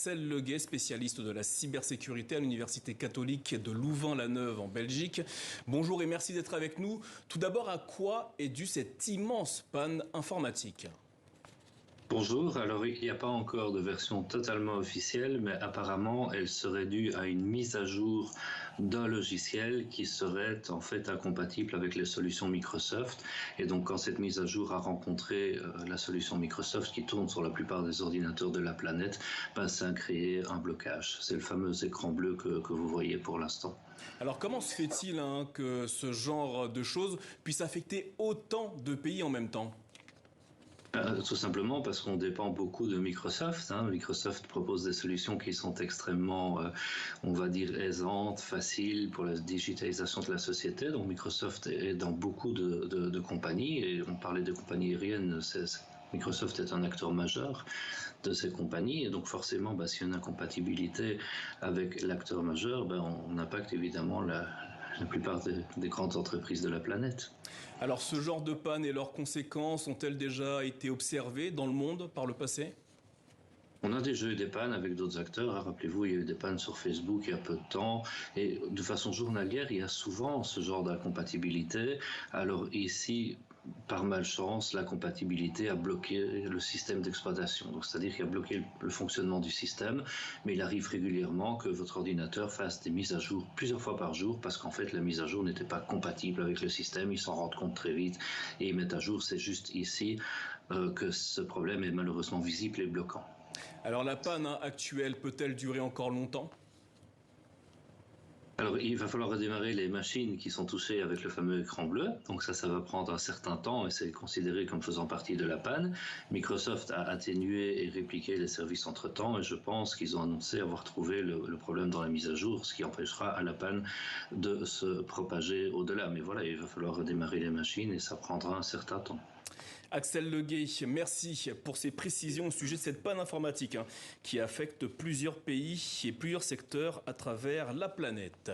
Axel Leguet, spécialiste de la cybersécurité à l'Université catholique de Louvain-la-Neuve en Belgique. Bonjour et merci d'être avec nous. Tout d'abord, à quoi est due cette immense panne informatique ? Bonjour, alors il n'y a pas encore de version totalement officielle, mais apparemment elle serait due à une mise à jour d'un logiciel qui serait en fait incompatible avec les solutions Microsoft. Et donc quand cette mise à jour a rencontré la solution Microsoft qui tourne sur la plupart des ordinateurs de la planète, ça a créé un blocage. C'est le fameux écran bleu que vous voyez pour l'instant. Alors comment se fait-il que ce genre de choses puisse affecter autant de pays en même temps ? Tout simplement parce qu'on dépend beaucoup de Microsoft. Microsoft propose des solutions qui sont extrêmement, on va dire, aisantes, faciles pour la digitalisation de la société. Donc Microsoft est dans beaucoup de compagnies, et on parlait de compagnies aériennes, Microsoft est un acteur majeur de ces compagnies, et donc forcément, s'il y a une incompatibilité avec l'acteur majeur, on impacte évidemment la plupart des grandes entreprises de la planète. Alors ce genre de panne et leurs conséquences ont-elles déjà été observées dans le monde par le passé ? On a déjà eu des pannes avec d'autres acteurs. Rappelez-vous, il y a eu des pannes sur Facebook il y a peu de temps. Et de façon journalière, il y a souvent ce genre d'incompatibilité. Alors ici, par malchance, la compatibilité a bloqué le système d'exploitation. Donc, c'est-à-dire qu'il a bloqué le fonctionnement du système, mais il arrive régulièrement que votre ordinateur fasse des mises à jour plusieurs fois par jour parce qu'en fait, la mise à jour n'était pas compatible avec le système. Ils s'en rendent compte très vite et ils mettent à jour. C'est juste ici que ce problème est malheureusement visible et bloquant. Alors la panne actuelle peut-elle durer encore longtemps ? Alors, il va falloir redémarrer les machines qui sont touchées avec le fameux écran bleu. Donc ça va prendre un certain temps et c'est considéré comme faisant partie de la panne. Microsoft a atténué et répliqué les services entre-temps et je pense qu'ils ont annoncé avoir trouvé le problème dans la mise à jour, ce qui empêchera à la panne de se propager au-delà. Mais voilà, il va falloir redémarrer les machines et ça prendra un certain temps. Axel Leguet, merci pour ces précisions au sujet de cette panne informatique qui affecte plusieurs pays et plusieurs secteurs à travers la planète.